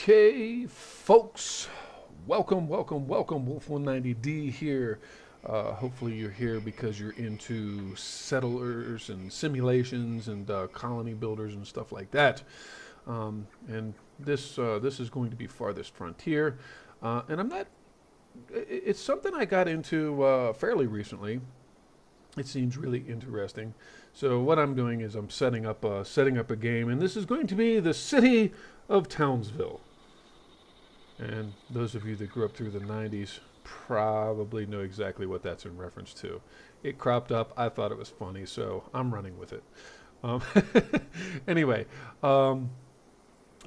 Okay, folks, welcome, Wolf 190D here. Hopefully, you're here because you're into settlers and simulations and colony builders and stuff like that. And this is going to be Farthest Frontier, and I'm not. It's something I got into fairly recently. It seems really interesting. So what I'm doing is I'm setting up a game, and this is going to be the city of Townsville. And those of you that grew up through the 90s probably know exactly what that's in reference to. It cropped up. I thought it was funny, so I'm running with it. Um, anyway, I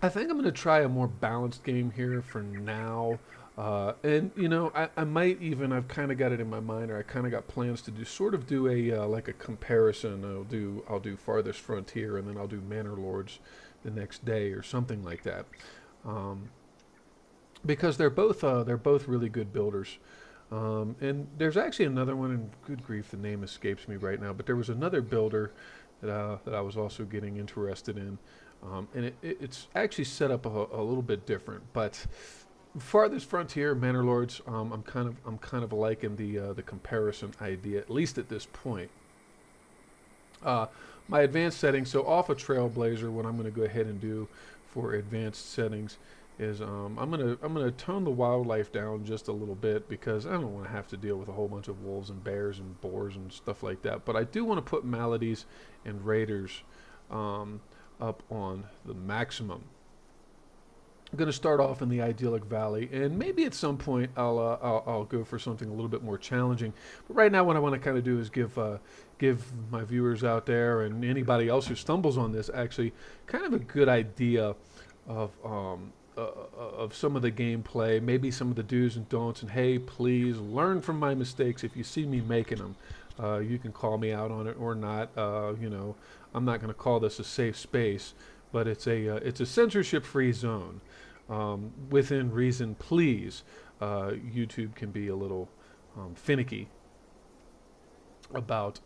think I'm going to try a more balanced game here for now. And you know, I might even I've kind of got it in my mind, or I kind of got plans to do a like a comparison. I'll do Farthest Frontier, and then I'll do Manor Lords the next day or something like that. Um, because they're both really good builders. And there's actually another one, and good grief, the name escapes me right now. But there was another builder that I was also getting interested in, and it's actually set up a little bit different. But Farthest Frontier, Manor Lords, I'm kind of liking the comparison idea, at least at this point. Uh, my advanced settings, so off a Trailblazer, what I'm going to go ahead and do for advanced settings is I'm gonna tone the wildlife down just a little bit because I don't want to have to deal with a whole bunch of wolves and bears and boars and stuff like that. But I do want to put maladies and raiders um, up on the maximum. I'm going to start off in the idyllic valley, and maybe at some point I'll go for something a little bit more challenging. But right now, what I want to kind of do is give my viewers out there and anybody else who stumbles on this actually kind of a good idea of of some of the gameplay, maybe some of the do's and don'ts, and hey, please learn from my mistakes if you see me making them. You can call me out on it or not. You know, I'm not going to call this a safe space, but it's a censorship-free zone. Within reason, please. YouTube can be a little finicky about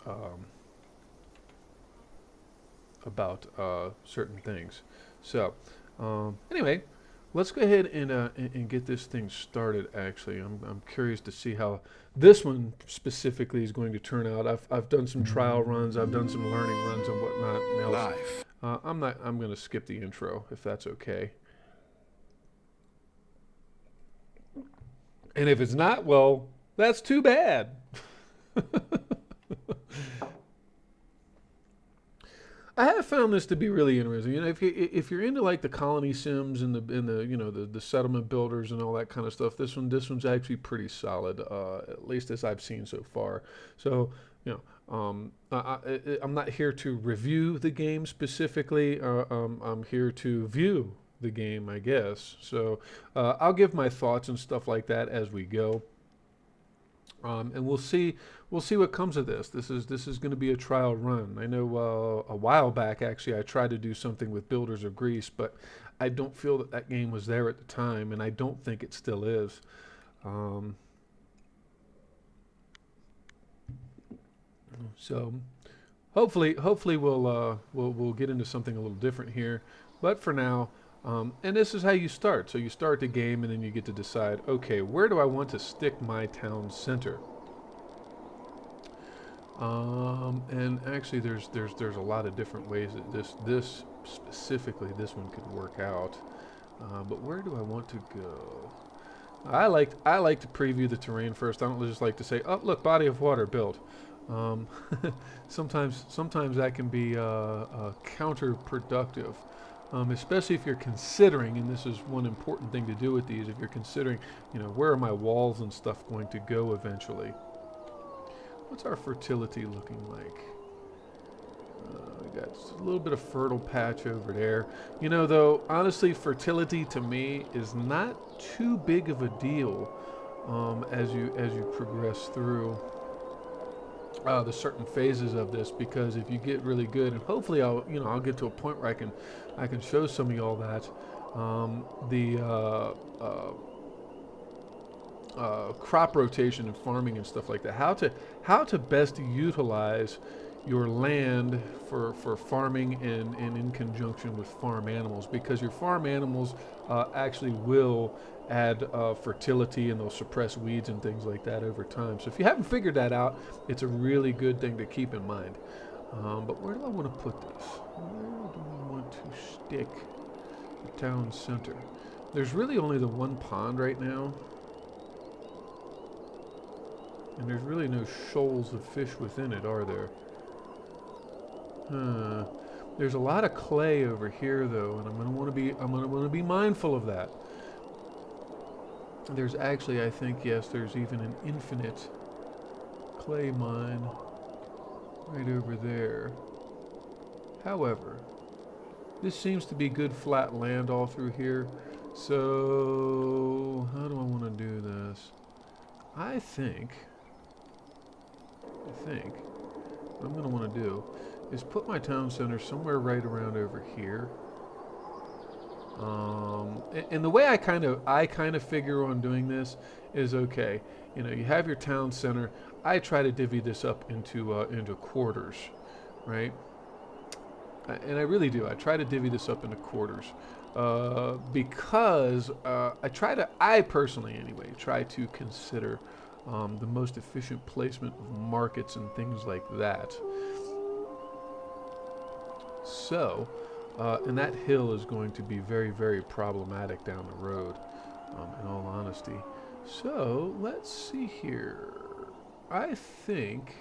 certain things. So anyway, let's go ahead and get this thing started. Actually, I'm curious to see how this one specifically is going to turn out. I've done some trial runs, I've done some learning runs and whatnot. Else. Life. I'm going to skip the intro if that's okay. And if it's not, well, that's too bad. I have found this to be really interesting. You know, if you're into like the colony sims and the you know the settlement builders and all that kind of stuff, this one's actually pretty solid, at least as I've seen so far. So you know, I'm not here to review the game specifically. I'm here to view the game, I guess. So I'll give my thoughts and stuff like that as we go. And we'll see what comes of this. This is going to be a trial run. I know a while back actually I tried to do something with Builders of Greece, but I don't feel that that game was there at the time, and I don't think it still is. Um, so hopefully we'll get into something a little different here. But for now, and this is how you start. So you start the game, and then you get to decide, okay, where do I want to stick my town center? And actually, there's a lot of different ways that this specifically this one could work out. But where do I want to go? I like to preview the terrain first. I don't just like to say, oh look, body of water built. Um, sometimes that can be counterproductive. Especially if you're considering, and this is one important thing to do with these, if you're considering, you know, where are my walls and stuff going to go eventually? What's our fertility looking like? We got a little bit of fertile patch over there. You know, though, honestly, fertility to me is not too big of a deal as you progress through the certain phases of this, because if you get really good, and hopefully I'll get to a point where I can show some of y'all that the crop rotation and farming and stuff like that, how to best utilize your land for farming and in conjunction with farm animals, because your farm animals actually will add fertility, and they'll suppress weeds and things like that over time. So if you haven't figured that out, it's a really good thing to keep in mind. But where do I want to put this? Where do I want to stick the town center? There's really only the one pond right now, and there's really no shoals of fish within it, are there? There's a lot of clay over here, though, and I'm gonna want to be mindful of that. There's actually, I think, yes, there's even an infinite clay mine right over there. However, this seems to be good flat land all through here. So how do I want to do this? I think what I'm going to want to do is put my town center somewhere right around over here. And the way I kind of figure on doing this is, okay, you know, you have your town center. I try to divvy this up into quarters, right? And I really do. I try to divvy this up into quarters because I personally anyway, try to consider the most efficient placement of markets and things like that. So, and that hill is going to be very, very problematic down the road, in all honesty. So, let's see here. I think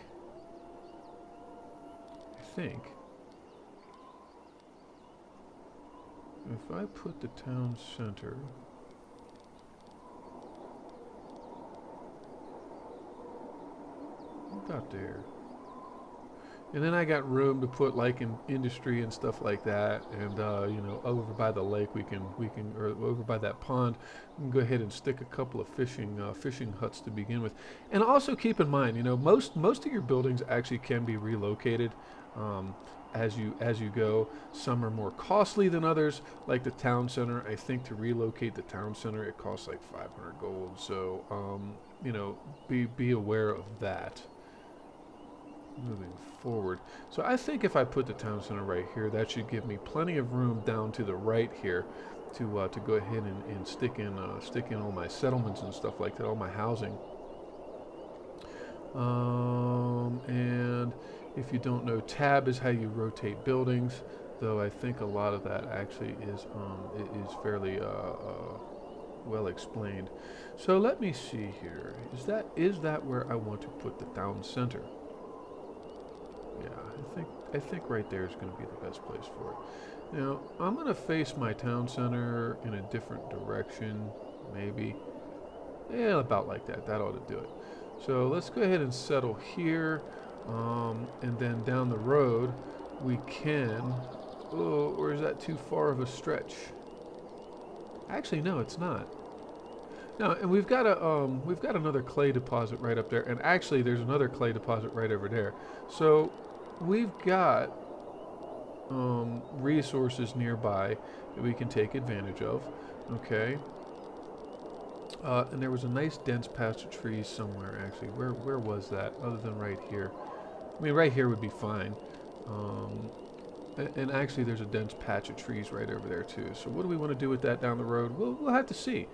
if I put the town center about there, and then I got room to put like in industry and stuff like that, and you know, over by the lake or over by that pond, we can go ahead and stick a couple of fishing huts to begin with. And also keep in mind, you know, most of your buildings actually can be relocated. As you go. Some are more costly than others, like the town center. I think to relocate the town center, it costs like 500 gold. So, you know, be aware of that moving forward. So I think if I put the town center right here, that should give me plenty of room down to the right here to go ahead and stick in all my settlements and stuff like that, all my housing. And if you don't know, tab is how you rotate buildings, though I think a lot of that actually is fairly well explained. So let me see here. Is that where I want to put the town center? Yeah, I think right there is going to be the best place for it. Now, I'm going to face my town center in a different direction, maybe. Yeah, about like that. That ought to do it. So let's go ahead and settle here. And then down the road, we can... Oh, or is that too far of a stretch? Actually, no, it's not. No, and we've got another clay deposit right up there, and actually, there's another clay deposit right over there. So we've got resources nearby that we can take advantage of. Okay. And there was a nice dense patch of trees somewhere. Actually, where was that? Other than right here. I mean, right here would be fine. And actually, there's a dense patch of trees right over there, too. So what do we want to do with that down the road? We'll have to see.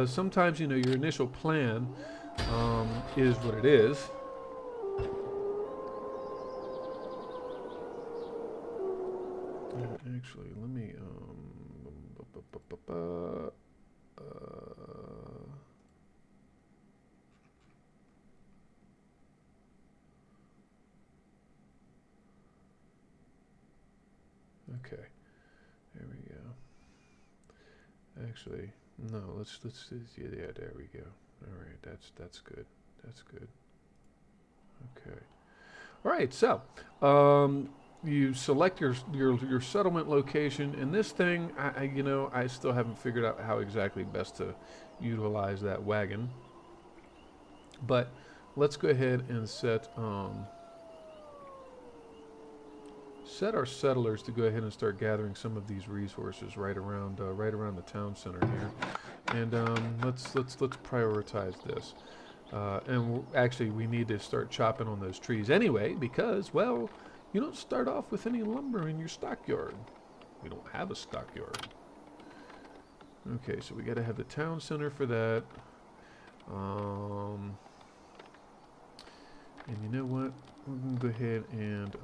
Sometimes, you know, your initial plan is what it is. Actually, let me... Okay, there we go. Actually, no. Let's yeah, there we go. All right, that's good. That's good. Okay. All right. So, you select your settlement location, and this thing, I still haven't figured out how exactly best to utilize that wagon. But let's go ahead and set our settlers to go ahead and start gathering some of these resources right around the town center here, and let's prioritize this. And actually, we need to start chopping on those trees anyway because, well, you don't start off with any lumber in your stockyard. We don't have a stockyard. Okay, so we got to have the town center for that. And you know what? We're going to go ahead and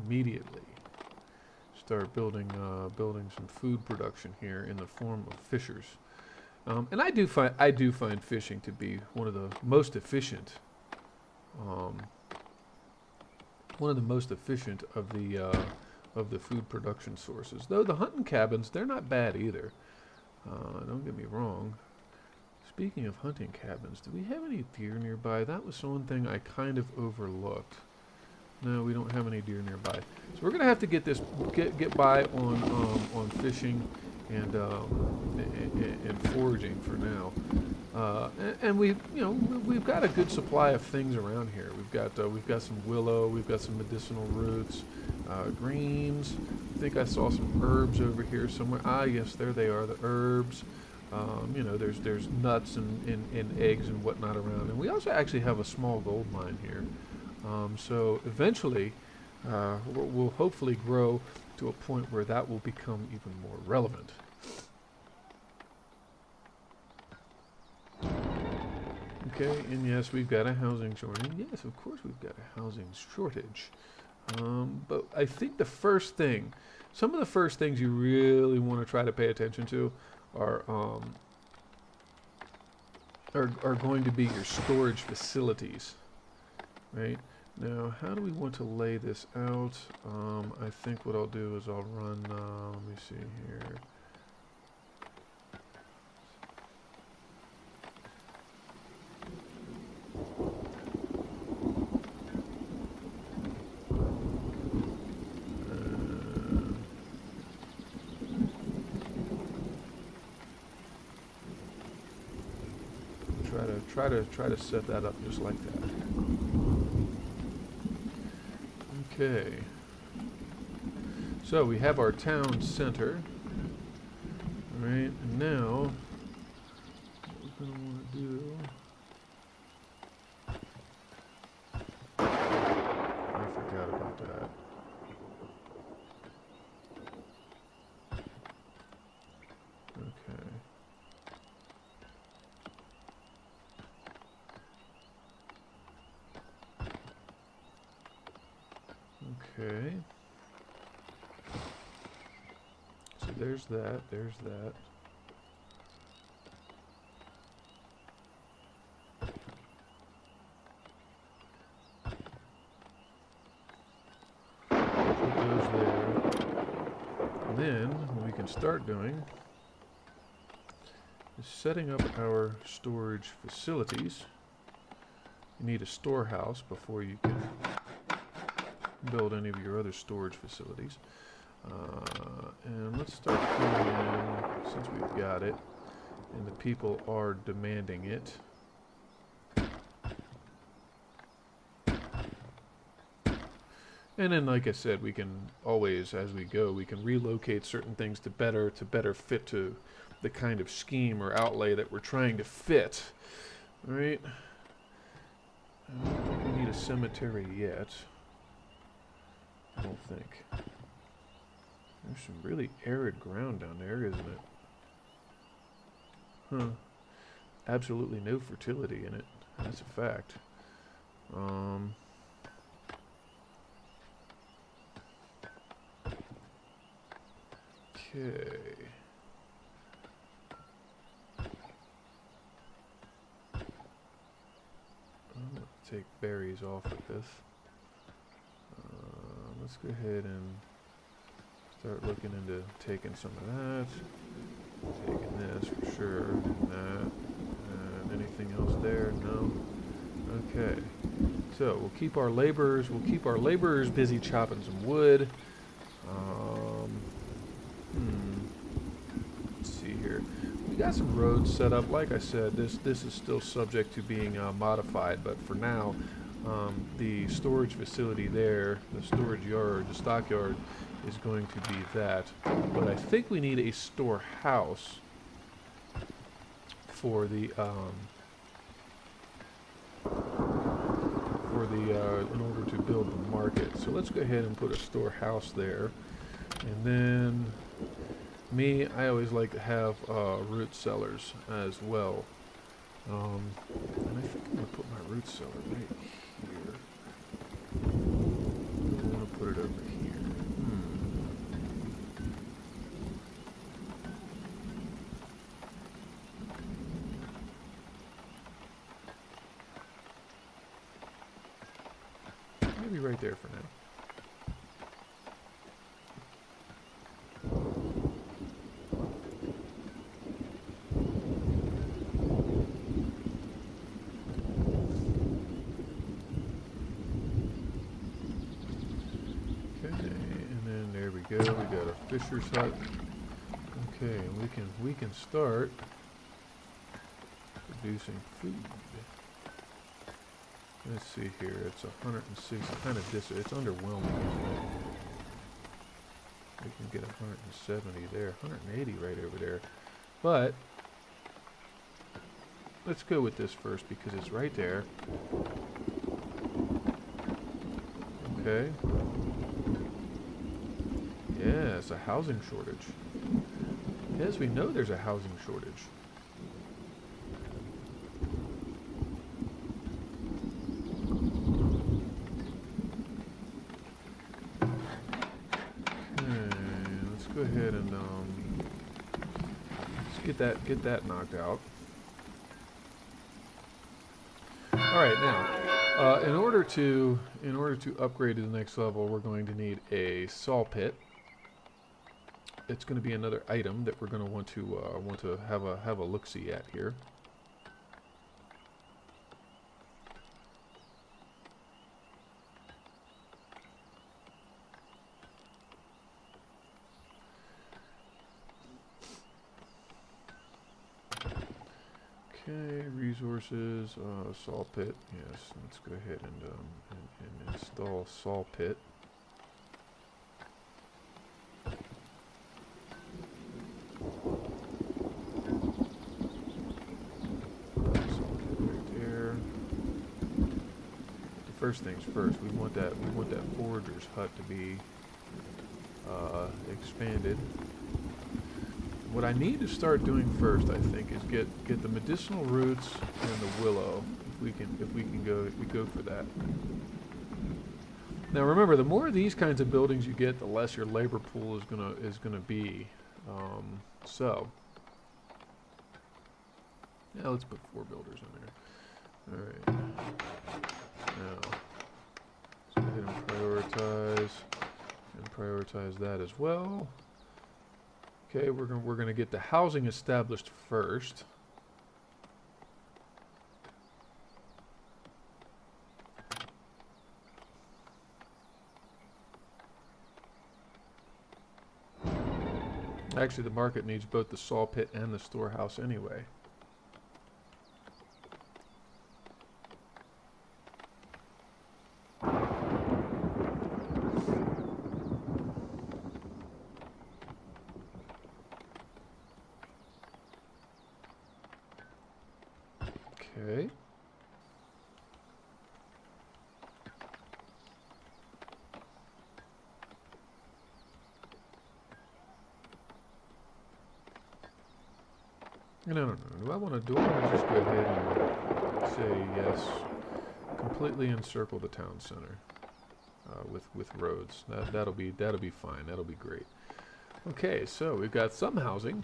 immediately start building some food production here in the form of fishers. And I do find fishing to be one of the most efficient of the food production sources. Though the hunting cabins, they're not bad either. Don't get me wrong. Speaking of hunting cabins, do we have any deer nearby? That was one thing I kind of overlooked. No, we don't have any deer nearby. So we're gonna have to get by on fishing and foraging for now. And we've got a good supply of things around here. We've got some willow, we've got some medicinal roots, greens. I think I saw some herbs over here somewhere. Ah, yes, there they are, the herbs. There's nuts and eggs and whatnot around, and we also actually have a small gold mine here. So eventually, we'll hopefully grow to a point where that will become even more relevant. Okay, and yes, we've got a housing shortage. Yes, of course we've got a housing shortage. But I think some of the first things you really want to try to pay attention to are going to be your storage facilities, right? Now, how do we want to lay this out? I think what I'll do is I'll run, let me see here. Try to set that up just like that. Okay. So we have our town center. All right, and now what we're gonna want to do. I forgot about that. Okay. Okay. So there's that, there's that. Put those there. And then what we can start doing is setting up our storage facilities. You need a storehouse before you can build any of your other storage facilities. And let's start putting in, since we've got it, and the people are demanding it. And then, like I said, we can always, as we go, we can relocate certain things to better fit to the kind of scheme or outlay that we're trying to fit. All right? I don't think we need a cemetery yet. I don't think. There's some really arid ground down there, isn't it? Huh. Absolutely no fertility in it. That's a fact. Okay. I'm going to take berries off of this. Let's go ahead and start looking into taking some of that. Taking this for sure. And that. And anything else there? No. Okay. So we'll keep our laborers busy chopping some wood. Let's see here. We got some roads set up. Like I said, this is still subject to being modified, but for now, the storage facility there, the storage yard, the stockyard, is going to be that. But I think we need a storehouse for the for the in order to build the market. So let's go ahead and put a storehouse there, and then I always like to have root cellars as well. And I think I'm gonna put my root cellar right here. I want to put it over here. Maybe right there for now. Go. We got a fisher's hut. Okay, we can start producing food. Let's see here. It's 106. Kind of it's underwhelming, isn't it? We can get 170 there, 180 right over there. But let's go with this first because it's right there. Okay. Yeah, it's a housing shortage. Yes, we know there's a housing shortage. Okay, let's go ahead and let's get that knocked out. All right, now in order to upgrade to the next level, we're going to need a saw pit. It's going to be another item that we're going to want to have a look-see at here. Okay, resources, saw pit. Yes, let's go ahead and install saw pit. First things first, we want that forager's hut to be expanded. What I need to start doing first, I think, is get the medicinal roots and the willow. If we can go for that. Now remember, the more of these kinds of buildings you get, the less your labor pool is gonna be. So yeah, let's put 4 builders in there. All right. Now, let's go ahead and prioritize that as well. Okay, we're gonna get the housing established first. Actually, the market needs both the saw pit and the storehouse anyway. Okay. No. Do I want to just go ahead and say yes? Completely encircle the town center with roads. That'll be fine. That'll be great. Okay, so we've got some housing.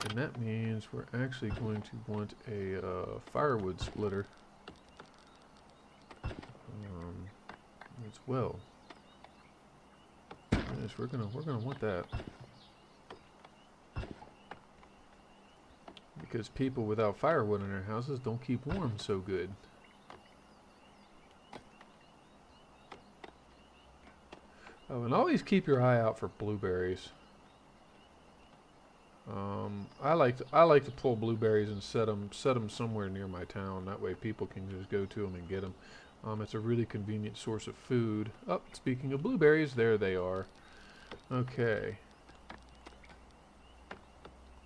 And that means we're actually going to want a firewood splitter as well. Yes, we're gonna want that because people without firewood in their houses don't keep warm so good. Oh, and always keep your eye out for blueberries. I like to pull blueberries and set them somewhere near my town. That way people can just go to them and get them. It's a really convenient source of food. Oh, speaking of blueberries, there they are. Okay.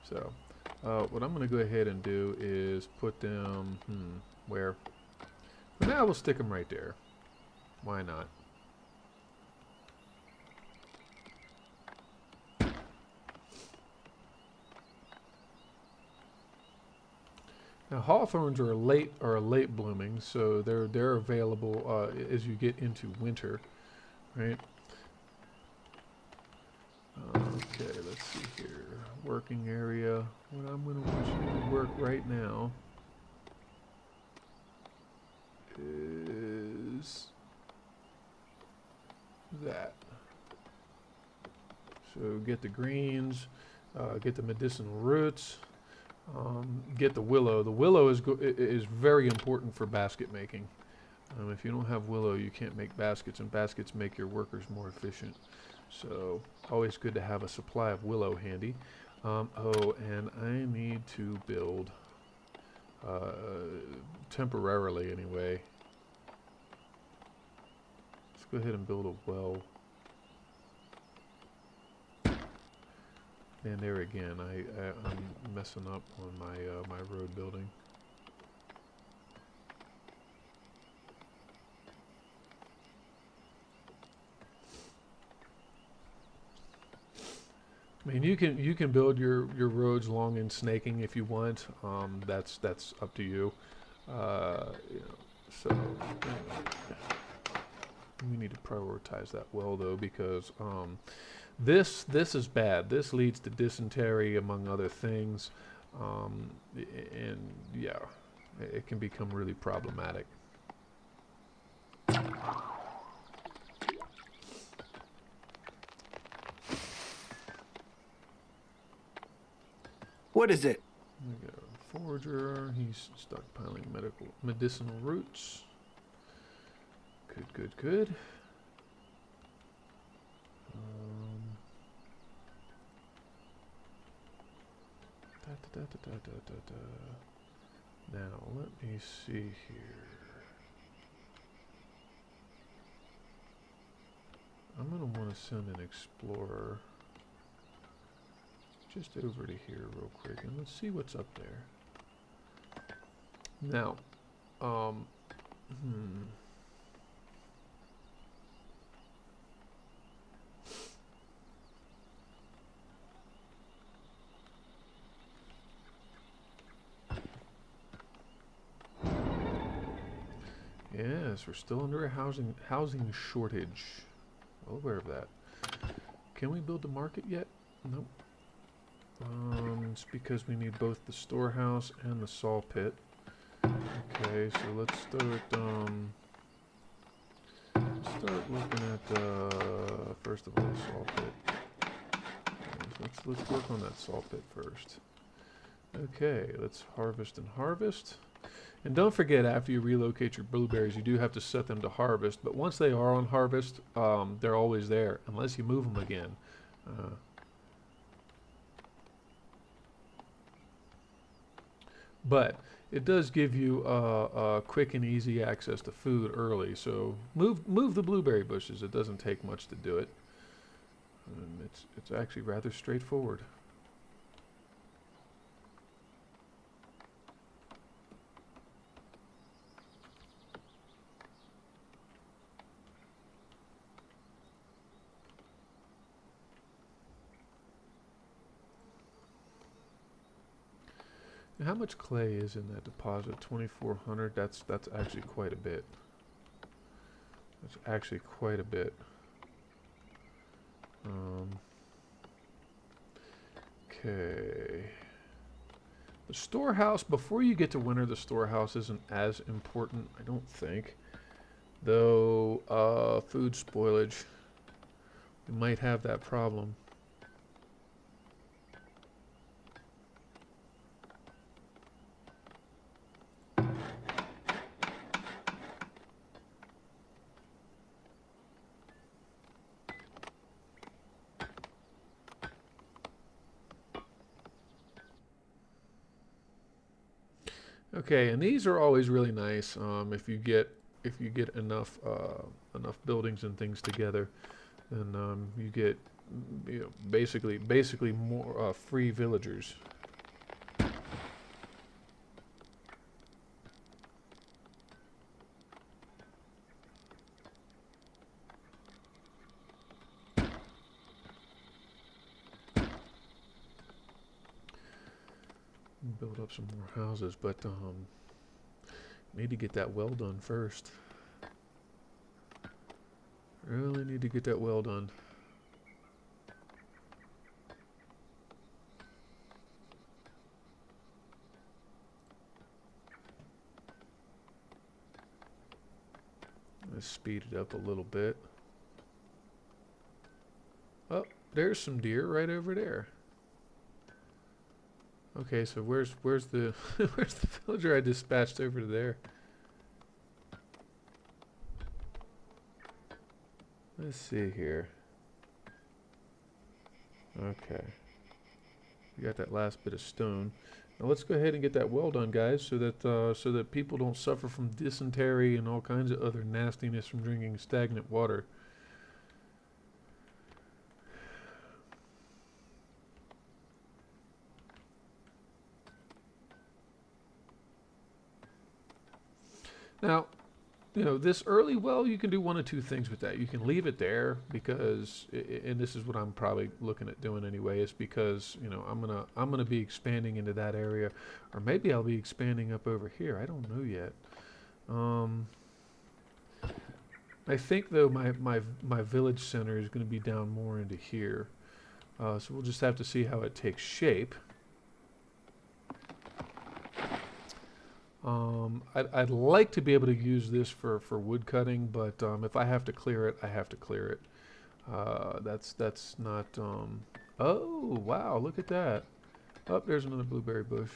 So, what I'm going to go ahead and do is put them, where? For now, we'll stick them right there. Why not? Now, hawthorns are late blooming, so they're available as you get into winter, right? Okay, let's see here. Working area. What I'm going to want you to work right now is that. So get the greens, get the medicinal roots, get the willow. The willow is very important for basket making. If you don't have willow, you can't make baskets, and baskets make your workers more efficient. So always good to have a supply of willow handy. Oh, and I need to build, temporarily anyway. Let's go ahead and build a well. And there again, I'm messing up on my road building. I mean, you can build your roads long and snaking if you want. That's up to you. So we need to prioritize that well though, because this is bad. This leads to dysentery among other things, and yeah, it can become really problematic. What is it? We got a forager. He's stockpiling medicinal roots. Good. Now let me see here. I'm gonna want to send an explorer just over to here real quick, and let's see what's up there. Now, yes, we're still under a housing shortage. Well aware of that. Can we build the market yet? Nope. It's because we need both the storehouse and the saw pit. Okay, so let's start looking at first of all the saw pit. Let's work on that saw pit first. Okay, let's harvest and harvest. And don't forget, after you relocate your blueberries, you do have to set them to harvest. But once they are on harvest, they're always there, unless you move them again. But it does give you quick and easy access to food early. So move the blueberry bushes. It doesn't take much to do it. It's actually rather straightforward. How much clay is in that deposit? 2,400. That's actually quite a bit. That's actually quite a bit. Okay. The storehouse, before you get to winter, the storehouse isn't as important, I don't think. Though, food spoilage, we might have that problem. Okay, and these are always really nice if you get if you get enough enough buildings and things together, then you get basically more free villagers. Build up some more houses, but need to get that well done first. Really need to get that well done. Let's speed it up a little bit. Oh, there's some deer right over there. Okay, so where's the where's the villager I dispatched over to there? Let's see here. Okay. We got that last bit of stone. Now let's go ahead and get that well done, guys, so that people don't suffer from dysentery and all kinds of other nastiness from drinking stagnant water. Now, this early well, you can do one of two things with that. You can leave it there because, and this is what I'm probably looking at doing anyway, is because, I'm gonna be expanding into that area, or maybe I'll be expanding up over here. I don't know yet. I think though my village center is going to be down more into here, so we'll just have to see how it takes shape. I'd like to be able to use this for wood cutting, but if I have to clear it, I have to clear it. That's not. Oh wow! Look at that. Oh, there's another blueberry bush.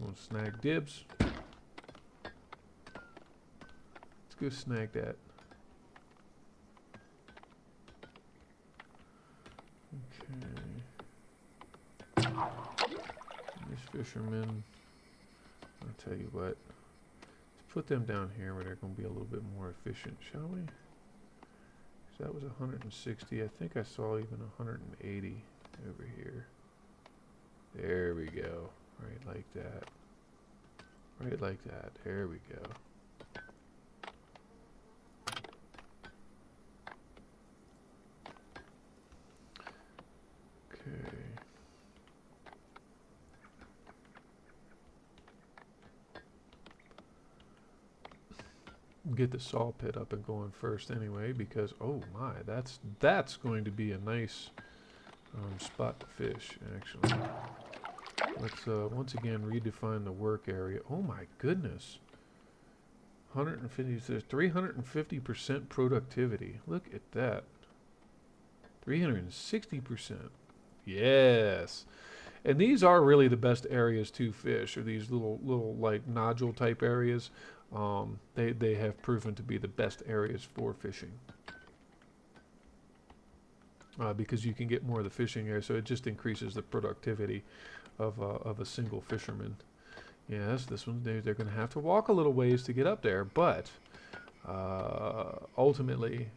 We'll snag dibs. Let's go snag that. Okay. These fishermen. I'll tell you what. Let's put them down here where they're going to be a little bit more efficient, shall we? So that was 160. I think I saw even 180 over here. There we go. Right like that. Right like that. There we go. Okay. Get the saw pit up and going first anyway, because oh my, that's going to be a nice spot to fish. Actually, let's once again redefine the work area. Oh my goodness, 150, there's 350% productivity. Look at that, 360%. Yes. And these are really the best areas to fish, or these little like nodule type areas. They have proven to be the best areas for fishing because you can get more of the fishing area, so it just increases the productivity of a single fisherman. Yes, this one they're going to have to walk a little ways to get up there, but ultimately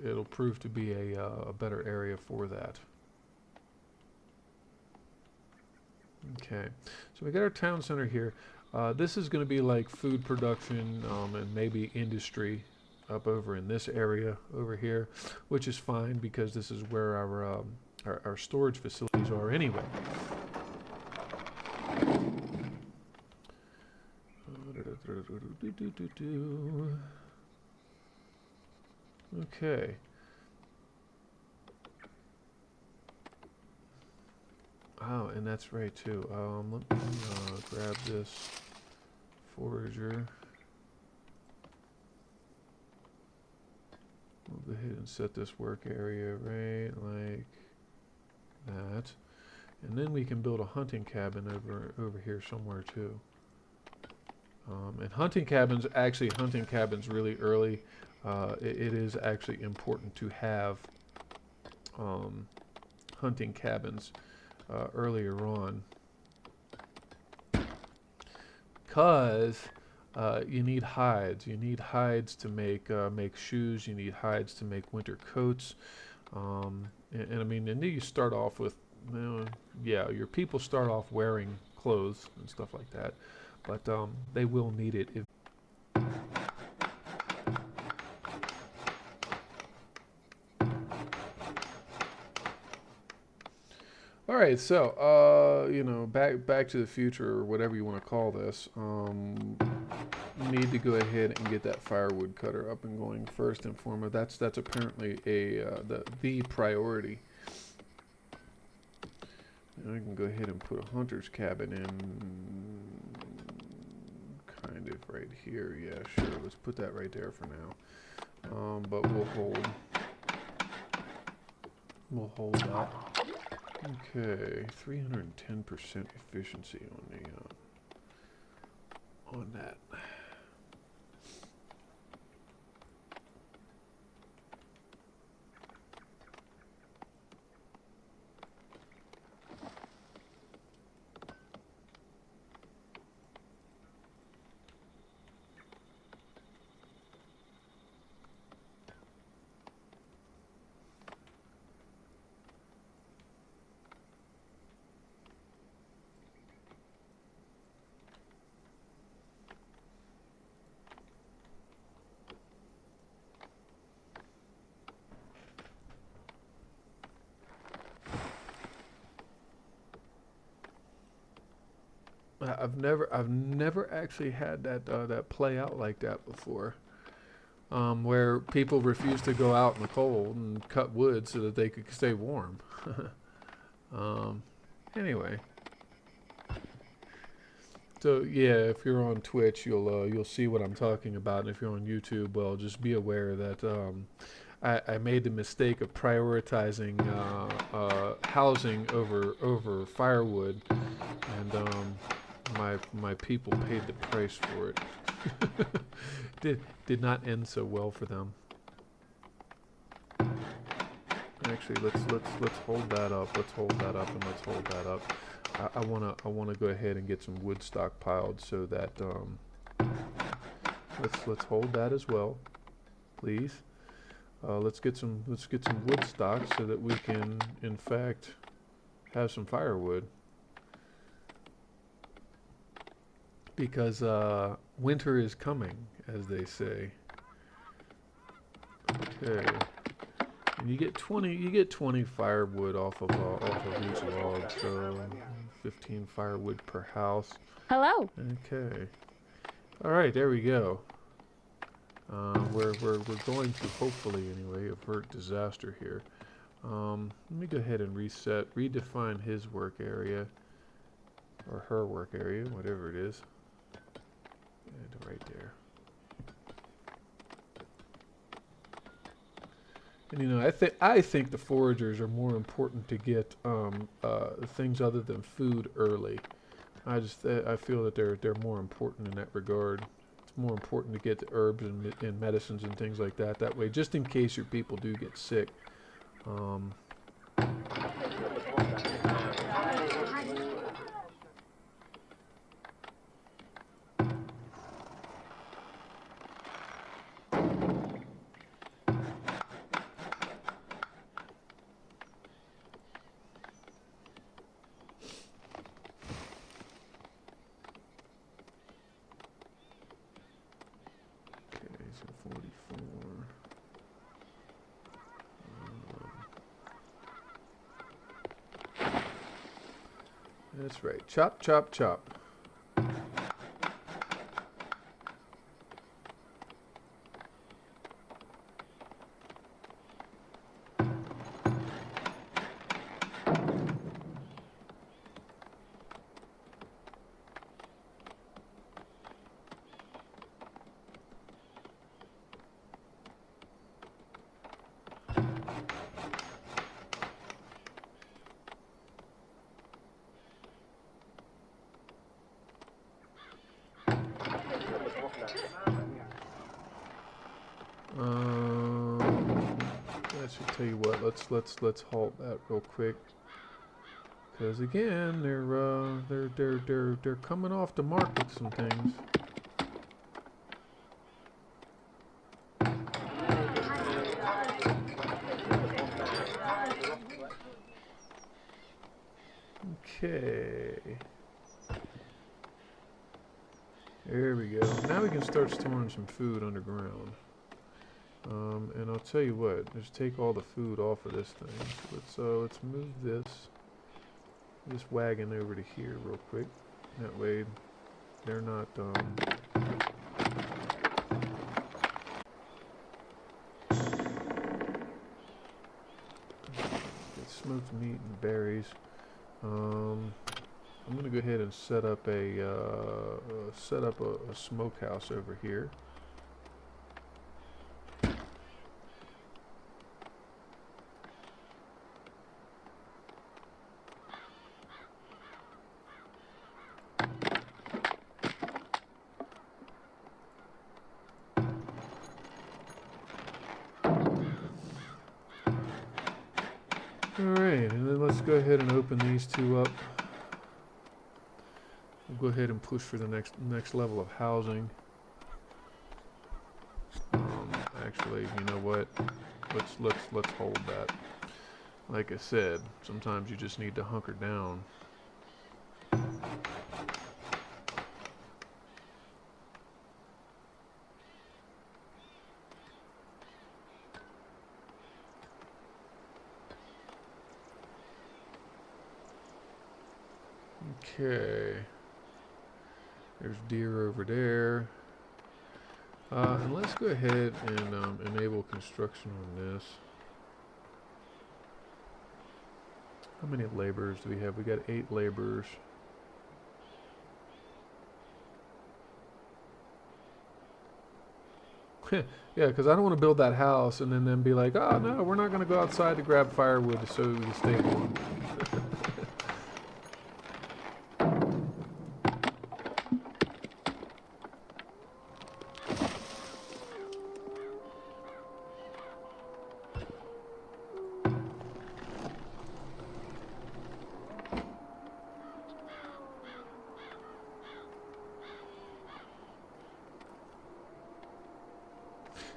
it'll prove to be a better area for that. Okay, so we got our town center here. This is going to be like food production and maybe industry up over in this area over here, which is fine because this is where our storage facilities are anyway. Okay. Oh, and that's right too. Let me grab this forager. We'll go ahead and set this work area right like that, and then we can build a hunting cabin over here somewhere too. And hunting cabins really early. It is actually important to have hunting cabins earlier on, because You need hides. You need hides to make shoes. You need hides to make winter coats. And I mean, and then you start off with, yeah, your people start off wearing clothes and stuff like that, but they will need it if. All right, so back to the future or whatever you want to call this. You need to go ahead and get that firewood cutter up and going first and foremost. That's apparently the priority. And I can go ahead and put a hunter's cabin in, kind of right here. Yeah, sure. Let's put that right there for now. But we'll hold that. Okay, 310% efficiency on that. I've never actually had that play out like that before, where people refuse to go out in the cold and cut wood so that they could stay warm. Anyway, so yeah, if you're on Twitch, you'll see what I'm talking about. And if you're on YouTube, well, just be aware that I made the mistake of prioritizing housing over firewood, and my people paid the price for it. Did not end so well for them. Actually, let's hold that up. Let's hold that up, and let's hold that up. I wanna go ahead and get some wood stockpiled so that let's hold that as well, please. Let's get some wood stock so that we can, in fact, have some firewood. Because winter is coming, as they say. Okay, and you get 20 firewood off of each log, so 15 firewood per house. Hello. Okay. All right, there we go. We're going to hopefully anyway avert disaster here. Let me go ahead and redefine his work area, or her work area, whatever it is. And right there. And I think the foragers are more important to get things other than food early. I feel that they're more important in that regard. It's more important to get the herbs and medicines and things like that. That way, just in case your people do get sick. That's right. Chop, chop, chop. Actually, tell you what, let's halt that real quick, because again, they're coming off the mark with some things. Okay. There we go. Now we can start storing some food underground. And I'll tell you what, just take all the food off of this thing. So let's move this wagon over to here real quick. That way they're not get smoked meat and berries. I'm gonna go ahead and set up a smokehouse over here. Alright, and then let's go ahead and open these two up. We'll go ahead and push for the next level of housing. Actually, you know what? Let's hold that. Like I said, sometimes you just need to hunker down. Okay. There's deer over there. And let's go ahead and enable construction on this. How many laborers do we have? We got 8 laborers. Yeah, because I don't want to build that house and then be like, oh no, we're not going to go outside to grab firewood so we can stay warm.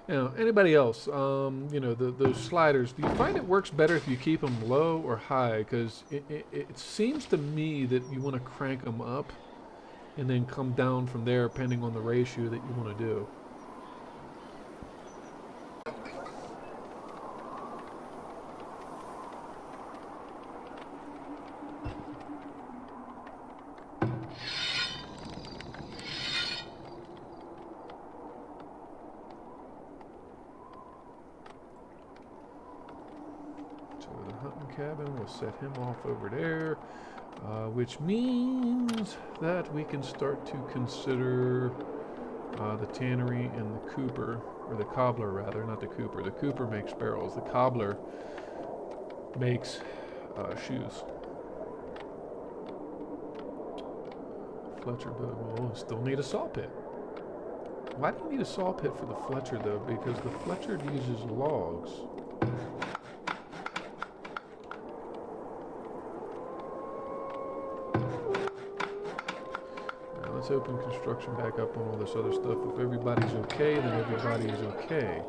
Now, anybody else, you know, those sliders, do you find it works better if you keep them low or high? Because it seems to me that you want to crank them up and then come down from there depending on the ratio that you want to do. Cabin, we'll set him off over there, which means that we can start to consider the tannery and the cooper, or the cobbler rather, not the cooper. The cooper makes barrels, the cobbler makes shoes. Fletcher, but we'll still need a saw pit. Why do you need a saw pit for the Fletcher though? Because the Fletcher uses logs. Let's open construction back up on all this other stuff. If everybody's okay, then everybody is okay.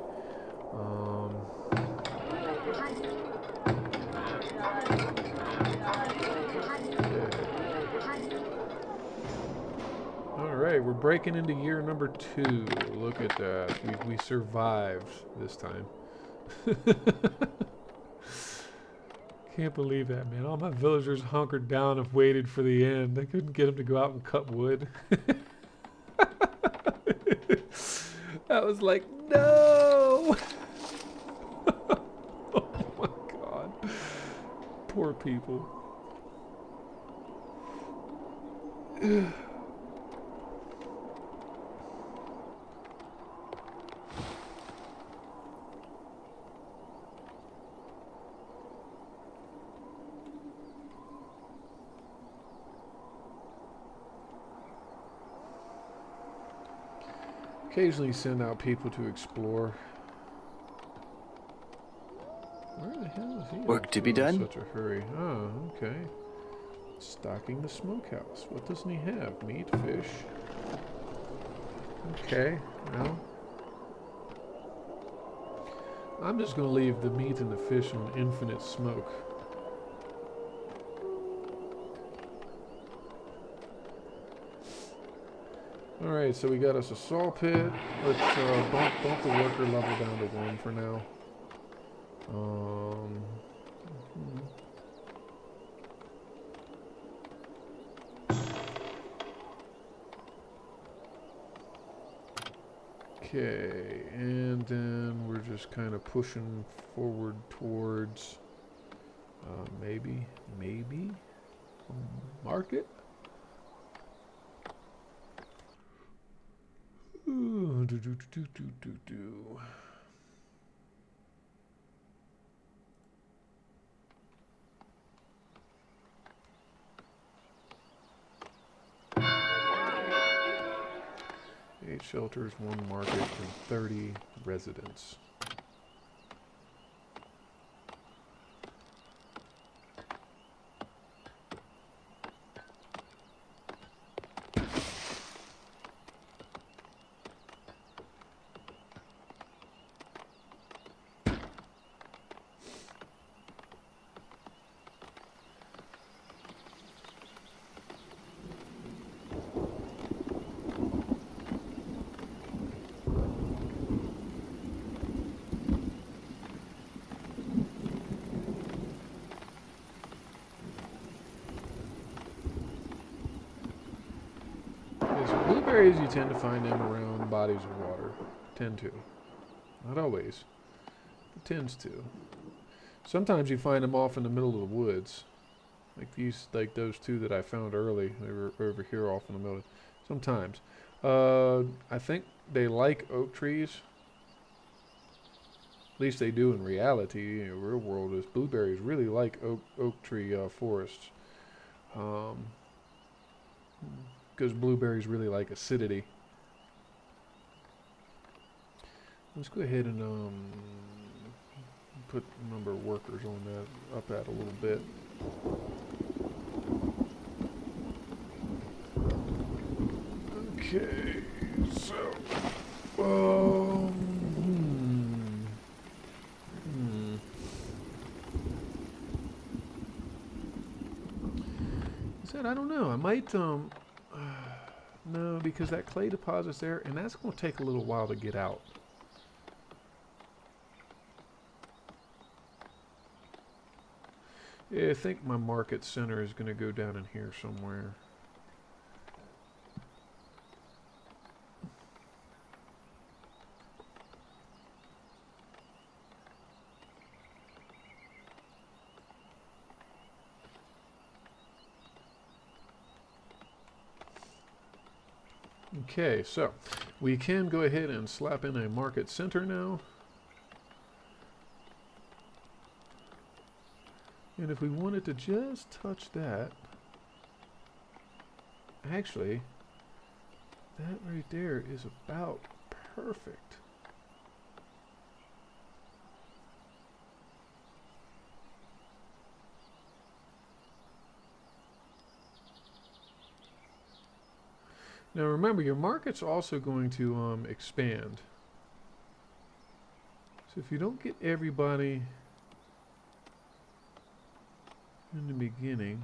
Alright, we're breaking into year number 2. Look at that. We survived this time. Can't believe that, man. All my villagers hunkered down and waited for the end. They couldn't get them to go out and cut wood. I was like, no! Oh my god. Poor people. Occasionally send out people to explore. Where the hell is he? Work to be done? In such a hurry. Oh, okay. Stocking the smokehouse. What doesn't he have? Meat, fish. Okay, well. I'm just going to leave the meat and the fish on infinite smoke. All right, so we got us a saw pit. Let's bump the worker level down to 1 for now. Um, okay, and then we're just kind of pushing forward towards maybe market. Ooh, do. 8 shelters, 1 market, and 30 residents. Blueberries, you tend to find them around bodies of water. Tend to. Not always, but tends to. Sometimes you find them off in the middle of the woods. Like those 2 that I found early. They were over here off in the middle. Sometimes. I think they like oak trees. At least they do in reality. In the real world, is blueberries really like oak tree forests. Because blueberries really like acidity. Let's go ahead and put the number of workers on that up at a little bit. Okay, so I said I don't know. I might no, because that clay deposit's there, and that's going to take a little while to get out. Yeah, I think my market center is going to go down in here somewhere. Okay, so we can go ahead and slap in a market center now. And if we wanted to just touch that, actually, that right there is about perfect. Now remember, your market's also going to expand. So if you don't get everybody in the beginning,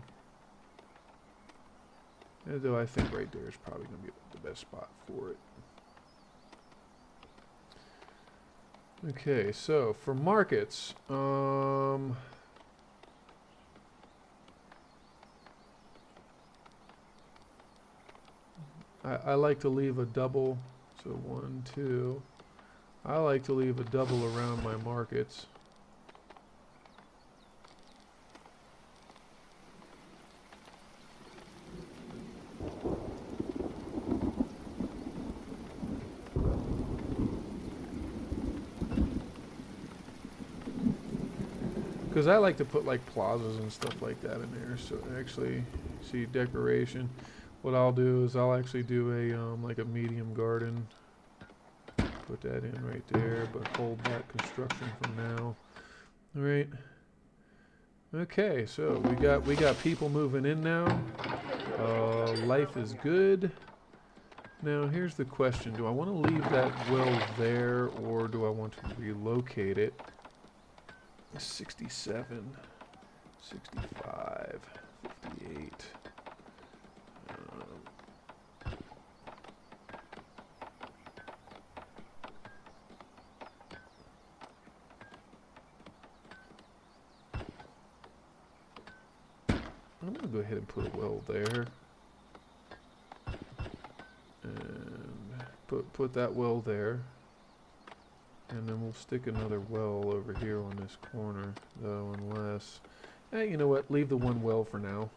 although I think right there is probably going to be the best spot for it. Okay, so for markets, I like to leave a double, so 1, 2. I like to leave a double around my markets. Because I like to put like plazas and stuff like that in there. So actually, see decoration. What I'll do is I'll actually do a like a medium garden. Put that in right there, but hold back construction from now. All right. Okay, so we got people moving in now. Life is good. Now here's the question: do I want to leave that well there, or do I want to relocate it? 67, 65, 58. go ahead and put a well there. And put that well there. And then we'll stick another well over here on this corner, though, unless... Hey, you know what? Leave the one well for now.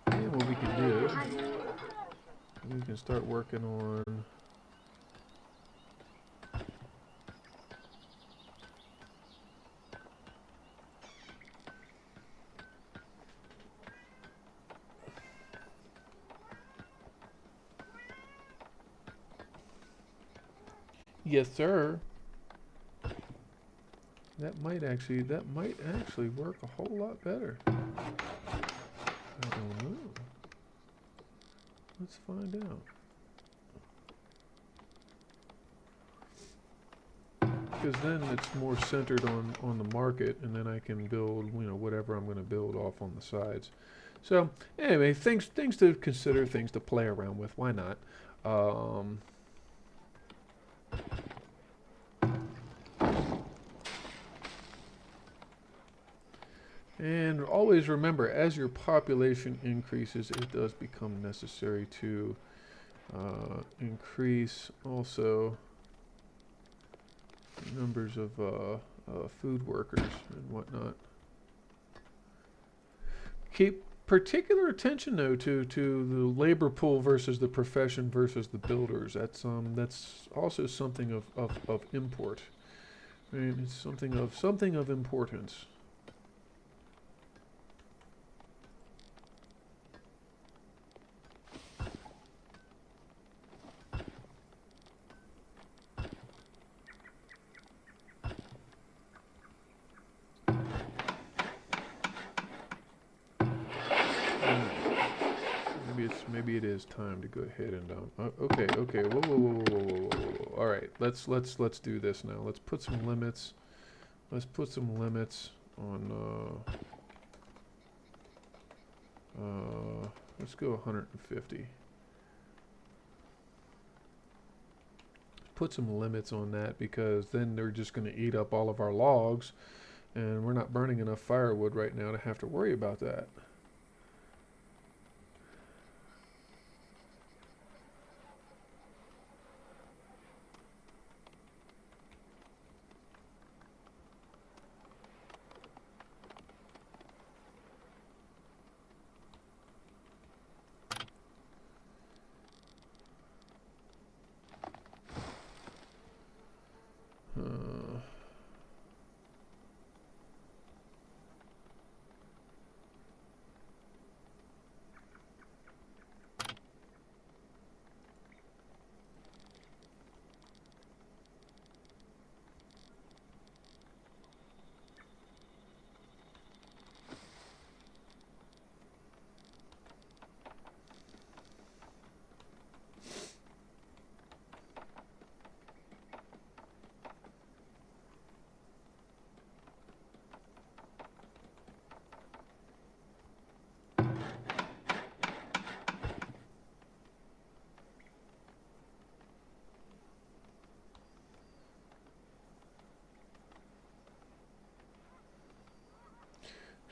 And what we can do, we can start working on... Yes, sir. That might actually work a whole lot better. I don't know. Let's find out. Because then it's more centered on the market, and then I can build, you know, whatever I'm going to build off on the sides. So anyway, things to consider, things to play around with. Why not? And always remember, as your population increases, it does become necessary to increase also numbers of food workers and whatnot. Keep particular attention, though, to the labor pool versus the profession versus the builders. That's also something of import. I mean, it's something of importance. Maybe it is time to go ahead and okay. Whoa. All right, let's do this now. Let's put some limits. Let's put some limits on. Let's go 150. Put some limits on that, because then they're just going to eat up all of our logs, and we're not burning enough firewood right now to have to worry about that.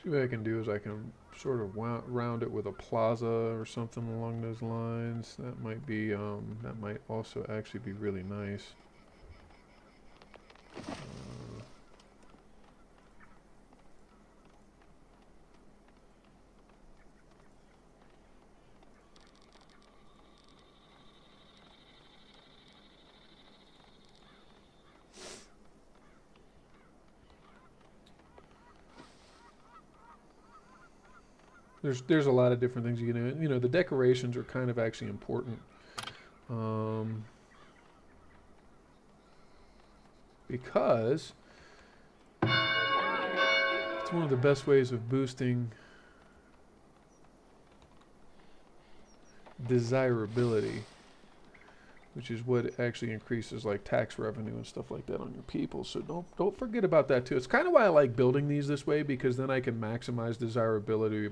See, what I can do is I can sort of round it with a plaza or something along those lines. That might be, that might also actually be really nice. There's a lot of different things you can do. You know, the decorations are kind of actually important, because it's one of the best ways of boosting desirability, which is what actually increases like tax revenue and stuff like that on your people. So don't forget about that too. It's kind of why I like building these this way, because then I can maximize desirability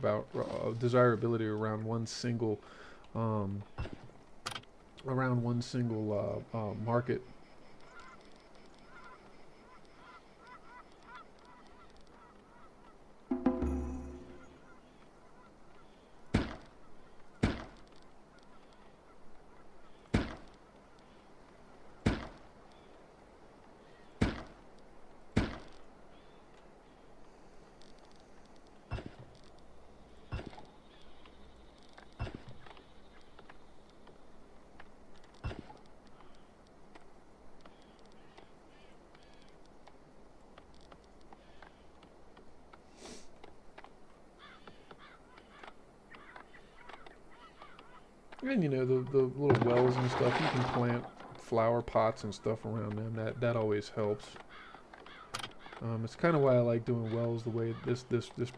around one single market. And you know, the little wells and stuff, you can plant flower pots and stuff around them. That always helps. It's kind of why I like doing wells the way this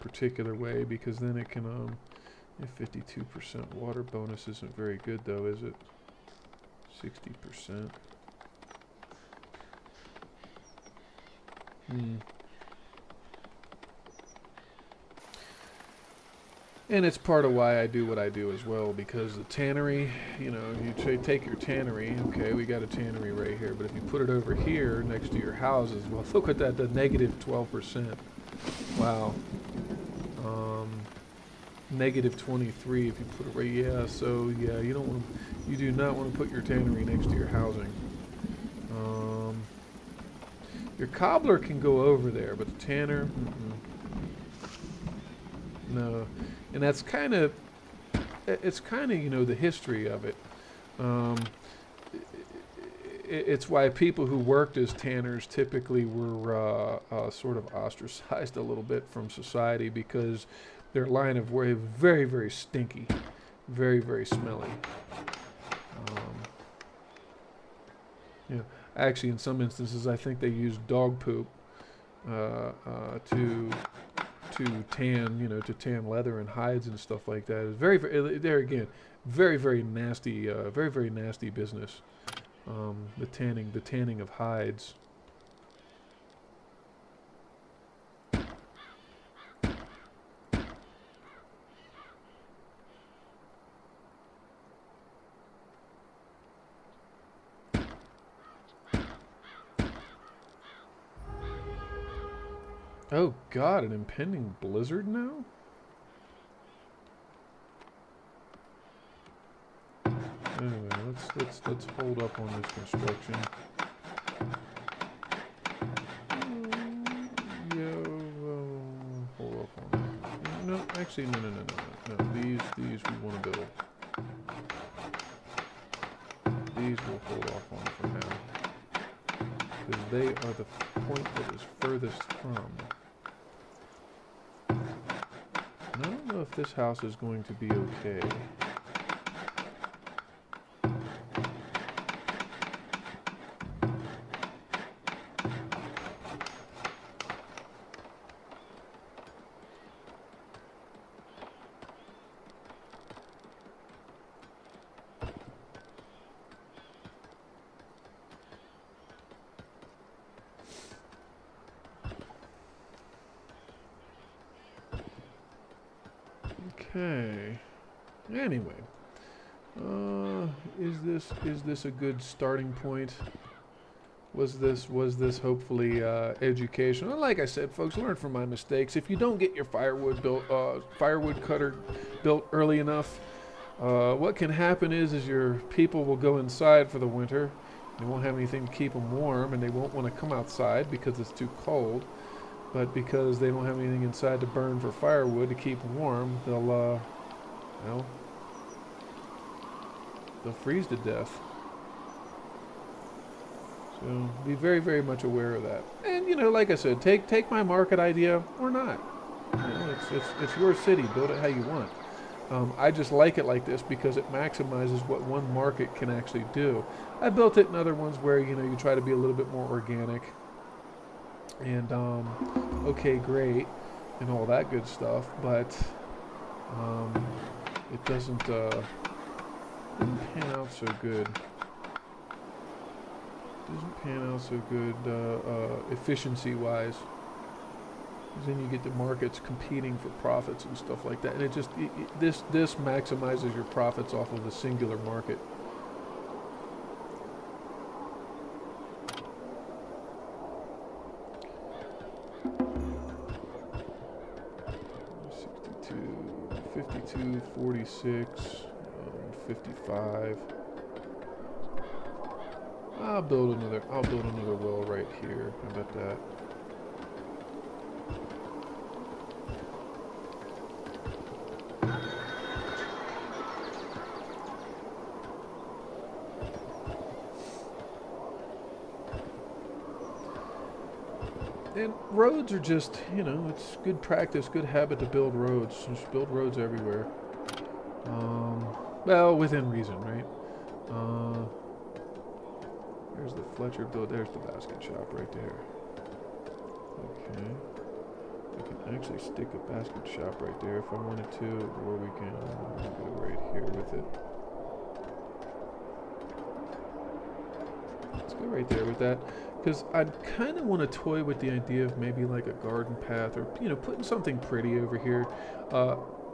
particular way, because then it can 52% water bonus isn't very good though, is it? 60%. And it's part of why I do what I do as well, because the tannery, you know, you take your tannery, okay, we got a tannery right here, but if you put it over here next to your houses, well, look at that, the negative 12%. Wow. Negative 23 if you put it right, yeah, so yeah, you do not want to put your tannery next to your housing. Your cobbler can go over there, but the tanner, no. And that's it's kind of, you know, the history of it. It's why people who worked as tanners typically were sort of ostracized a little bit from society, because their line of work is very, very stinky, very, very smelly. You know, actually, in some instances, I think they use dog poop to tan, you know, to tan leather and hides and stuff like that. It's very, very, there again, very, very nasty, very, very nasty business. The tanning of hides. Oh God, an impending blizzard now? Anyway, let's hold up on this construction. Hold up on that. No, actually, no. These we want to build. These we'll hold off on for now, because they are the point that is furthest from. And I don't know if this house is going to be okay. Okay. Anyway, is this a good starting point? Was this hopefully educational? Like I said, folks, learn from my mistakes. If you don't get your firewood cutter built early enough, what can happen is your people will go inside for the winter. They won't have anything to keep them warm, and they won't want to come outside because it's too cold. But because they don't have anything inside to burn for firewood to keep warm, they'll freeze to death. So be very, very much aware of that. And you know, like I said, take my market idea or not. You know, it's your city. Build it how you want. I just like it like this because it maximizes what one market can actually do. I built it in other ones where, you know, you try to be a little bit more organic. And okay, great, and all that good stuff, but it doesn't pan out so good. Doesn't pan out so good efficiency-wise. Because then you get the markets competing for profits and stuff like that, and this maximizes your profits off of a singular market. $52, $46, 55. I'll build another well right here. How about that? And roads are just, you know, it's good practice, good habit to build roads. Just build roads everywhere. Well, within reason, right? Uh, there's the Fletcher build. There's the basket shop right there. Okay. We can actually stick a basket shop right there if I wanted to, or we can go right here with it. Let's go right there with that, because I kind of want to toy with the idea of maybe like a garden path, or putting something pretty over here.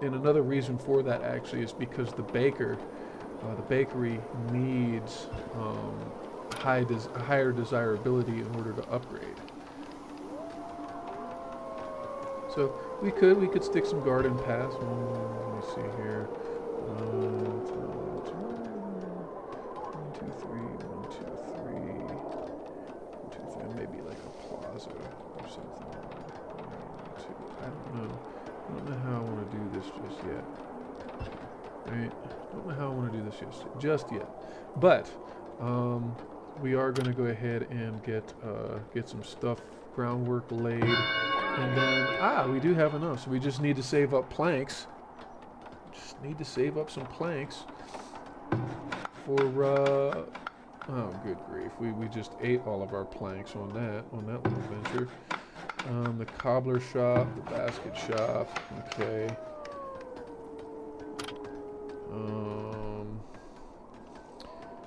And another reason for that actually is because the bakery needs higher desirability in order to upgrade. So we could stick some garden paths. Let me see here. One, two, three. One, two, three. One, two, three. Maybe like a plaza or something. One, two. I don't know. I don't know how I want to do this just yet. Right? I don't know how I want to do this just yet. But we are going to go ahead and get some stuff, groundwork laid. And then, we do have enough, so we just need to save up planks. Just need to save up some planks for, oh, good grief. We just ate all of our planks on that little venture. The cobbler shop, the basket shop, okay.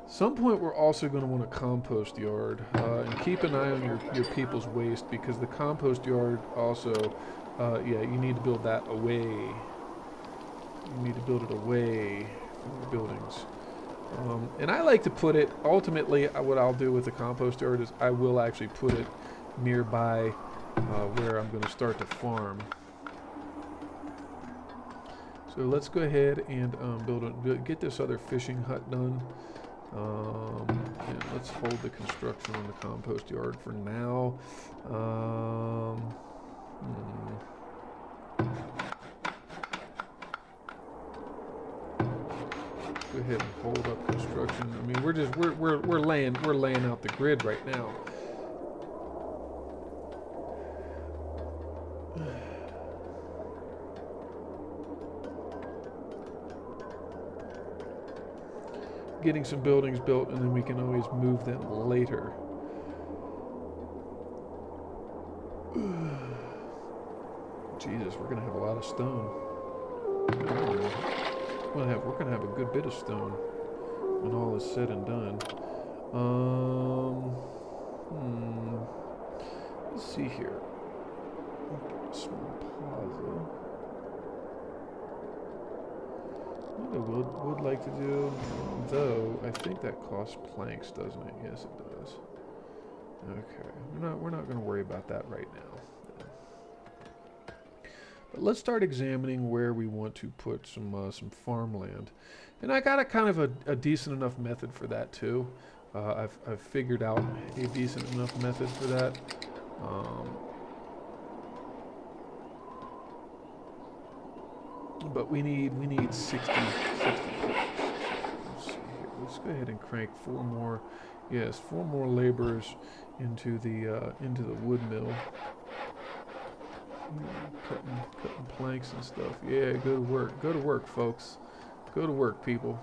Some point we're also going to want a compost yard, and keep an eye on your people's waste, because the compost yard also, you need to build that away. You need to build it away from your buildings. And I like to put it, ultimately, what I'll do with the compost yard is I will actually put it nearby where I'm going to start to farm. So let's go ahead and get this other fishing hut done. And let's hold the construction on the compost yard for now. Go ahead and hold up construction. I mean, we're laying out the grid right now. Getting some buildings built, and then we can always move them later. Jesus, we're gonna have a lot of stone. We're gonna have a good bit of stone when all is said and done. Let's see here. Small plaza. What I would like to do, though, I think that costs planks, doesn't it? Yes, it does. Okay, we're not going to worry about that right now. But let's start examining where we want to put some farmland, and I got a kind of a decent enough method for that too. I've figured out a decent enough method for that. But we need 60 Let's see here. Let's go ahead and crank four more laborers into the wood mill. Cutting planks and stuff. Yeah, go to work, folks. Go to work, people.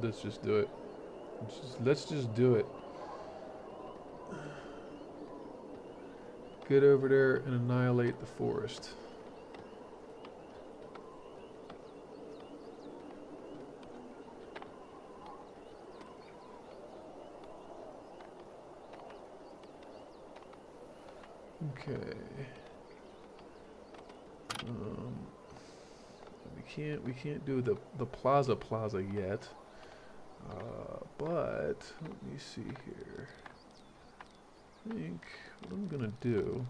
Let's just do it. Let's just do it. Get over there and annihilate the forest. Okay. We can't do the plaza yet. But let me see here. I think what I'm gonna do,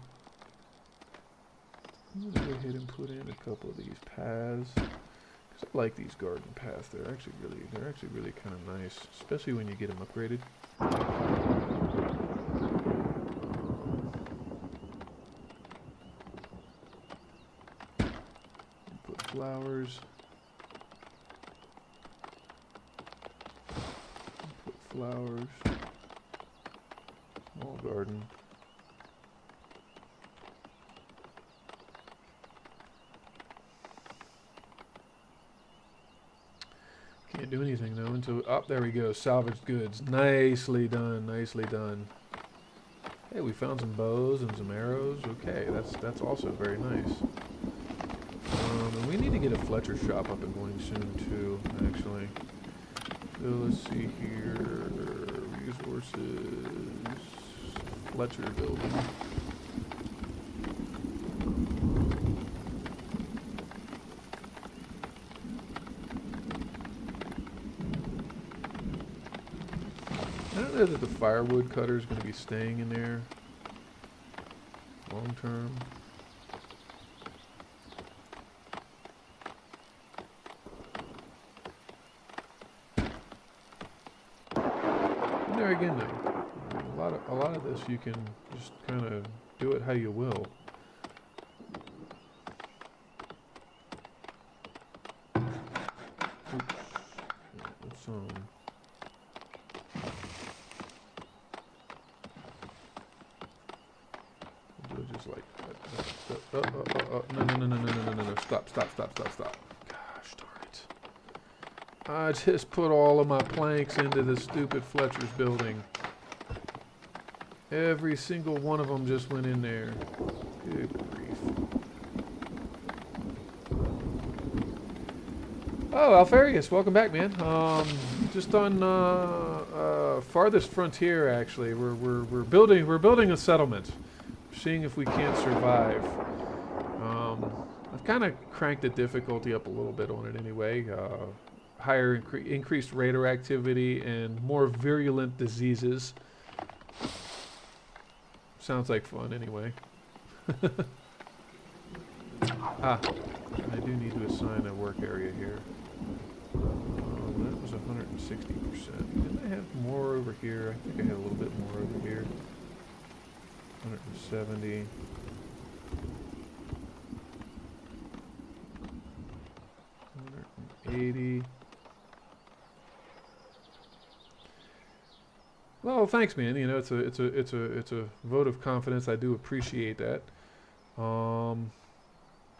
I'm gonna go ahead and put in a couple of these paths, I like these garden paths. They're actually really kind of nice, especially when you get them upgraded. Put flowers. Put flowers. Small garden. Can't do anything though until, oh, there we go, salvaged goods. Nicely done, nicely done. Hey, we found some bows and some arrows. Okay, that's also very nice. And we need to get a Fletcher shop up and going soon too, actually. So let's see here, resources, Fletcher building. I don't know that the firewood cutter is going to be staying in there long term. And there again, though, a lot of this you can just kind of do it how you will. Oops. Let's just like no, stop. Gosh darn it. I just put all of my planks into the stupid Fletcher's building. Every single one of them just went in there. Good grief. Oh, Alfarius, welcome back, man. Just on farthest frontier, actually. We're building a settlement. Seeing if we can't survive. I've kind of cranked the difficulty up a little bit on it anyway. Higher increased radioactivity and more virulent diseases. Sounds like fun anyway. I do need to assign a work area here. That was 160%. Didn't I have more over here? I think I had a little bit more over here. 170. 180. Well, thanks, man. You know, it's a vote of confidence. I do appreciate that. Yeah,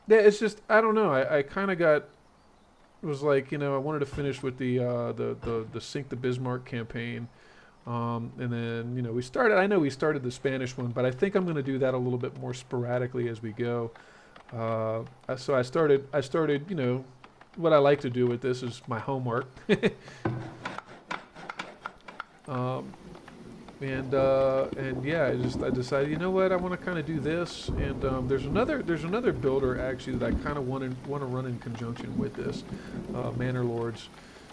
it's just I don't know. I kind of got was like, you know, I wanted to finish with the Sink the Bismarck campaign. And then, you know, I know we started the Spanish one, but I think I'm going to do that a little bit more sporadically as we go. So I started, you know, what I like to do with this is my homework. And yeah, I decided, you know what, I want to kind of do this, and there's another builder actually that I kind of want to run in conjunction with this, Manor Lords.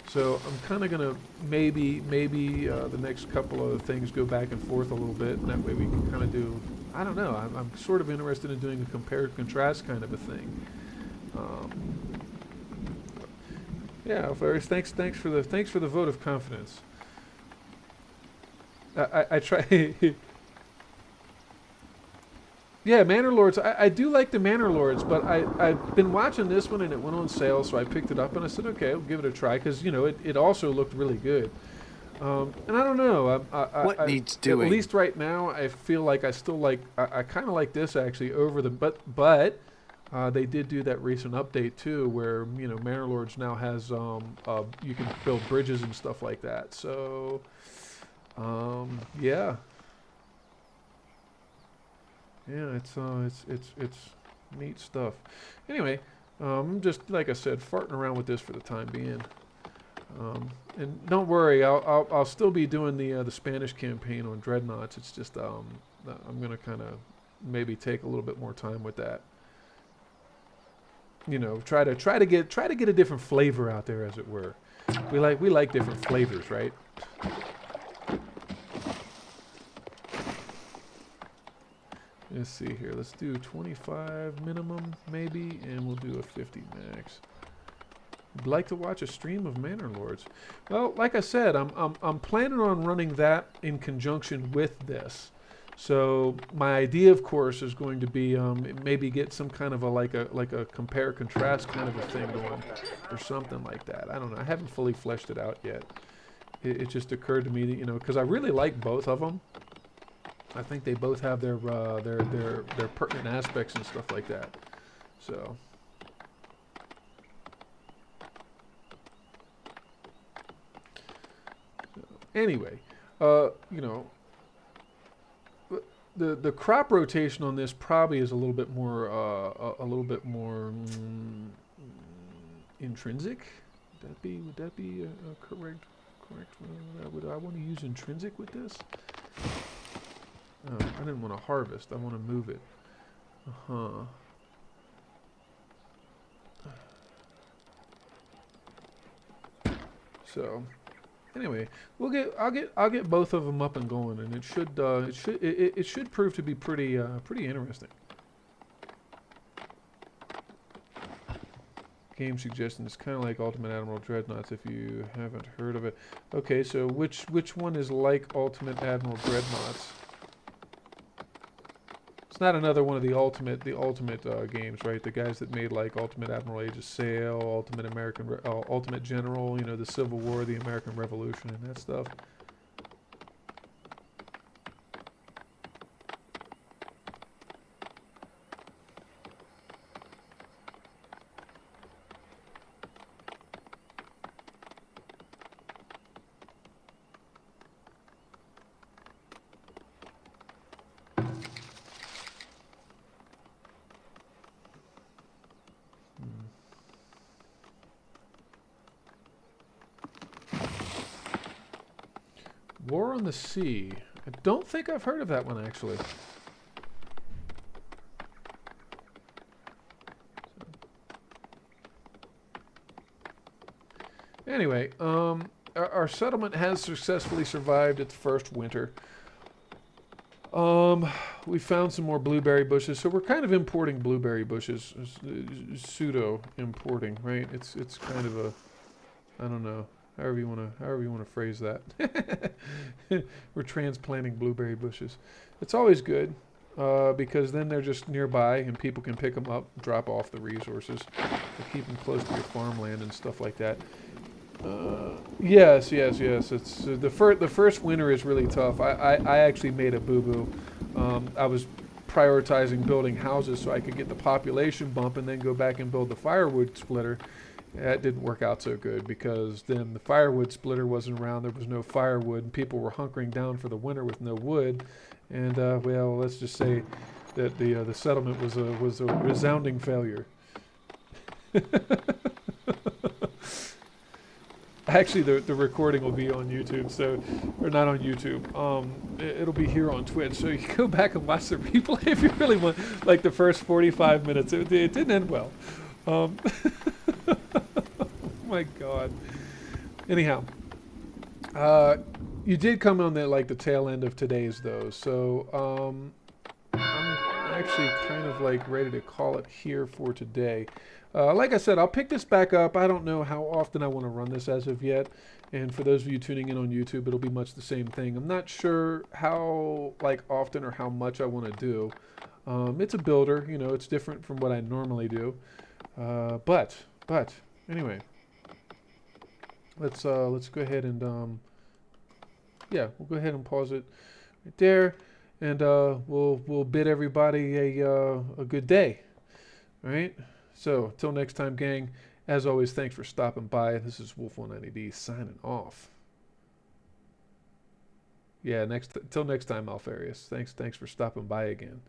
So I'm kind of gonna maybe the next couple of things go back and forth a little bit, and that way we can kind of do. I don't know. I'm sort of interested in doing a compare and contrast kind of a thing. Yeah, Alfarius, thanks for the vote of confidence. I try. Yeah, Manor Lords. I do like the Manor Lords, but I've been watching this one and it went on sale, so I picked it up and I said, okay, I'll give it a try because you know it also looked really good. And I don't know. What needs doing? At least right now, I feel like I still like. I kind of like this actually over the but they did do that recent update too, where you know Manor Lords now has you can build bridges and stuff like that. So. Yeah. Yeah, it's neat stuff. Anyway, I'm just like I said, farting around with this for the time being. And don't worry, I'll still be doing the Spanish campaign on Dreadnoughts. It's just I'm gonna kind of maybe take a little bit more time with that. You know, try to get a different flavor out there, as it were. We like different flavors, right? Let's see here. Let's do 25 minimum, maybe, and we'll do a 50 max. Would like to watch a stream of Manor Lords. Well, like I said, I'm planning on running that in conjunction with this. So my idea, of course, is going to be maybe get some kind of a like a compare contrast kind of a thing going, or something like that. I don't know. I haven't fully fleshed it out yet. It just occurred to me that, because I really like both of them. I think they both have their pertinent aspects and stuff like that. So. Anyway, the crop rotation on this probably is a little bit more intrinsic. Would that be a correct? Would I want to use intrinsic with this? I didn't want to harvest. I want to move it. So. Anyway, I'll get both of them up and going, and it should prove to be pretty interesting. Game suggestion is kind of like Ultimate Admiral Dreadnoughts if you haven't heard of it. Okay, so which one is like Ultimate Admiral Dreadnoughts? It's not another one of the ultimate games, right? The guys that made like Ultimate Admiral Age of Sail, Ultimate General, the Civil War, the American Revolution, and that stuff. War on the Sea. I don't think I've heard of that one, actually. Anyway, our settlement has successfully survived its first winter. We found some more blueberry bushes, so we're kind of importing blueberry bushes, pseudo importing, right? It's kind of a, I don't know, however you want to phrase that. We're transplanting blueberry bushes. It's always good because then they're just nearby and people can pick them up, drop off the resources, to keep them close to your farmland and stuff like that. Yes. It's the first winter is really tough. I actually made a boo-boo. I was prioritizing building houses so I could get the population bump and then go back and build the firewood splitter. That didn't work out so good because then the firewood splitter wasn't around. There was no firewood, and people were hunkering down for the winter with no wood. And well, let's just say that the settlement was a resounding failure. Actually, the recording will be on YouTube, or not on YouTube. It'll be here on Twitch, so you can go back and watch the replay if you really want. Like the first 45 minutes, it didn't end well. Oh my God. Anyhow, you did come on the tail end of today's though, so I'm actually kind of ready to call it here for today. Like I said, I'll pick this back up. I don't know how often I want to run this as of yet. And for those of you tuning in on YouTube, it'll be much the same thing. I'm not sure how often or how much I want to do. It's a builder, it's different from what I normally do. But anyway, let's go ahead and we'll go ahead and pause it right there, and we'll bid everybody a good day. All right. So, till next time, gang, as always, thanks for stopping by. This is Wolf190D signing off. Yeah, till next time, Alfarius. Thanks for stopping by again.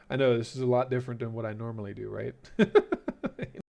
I know this is a lot different than what I normally do, right?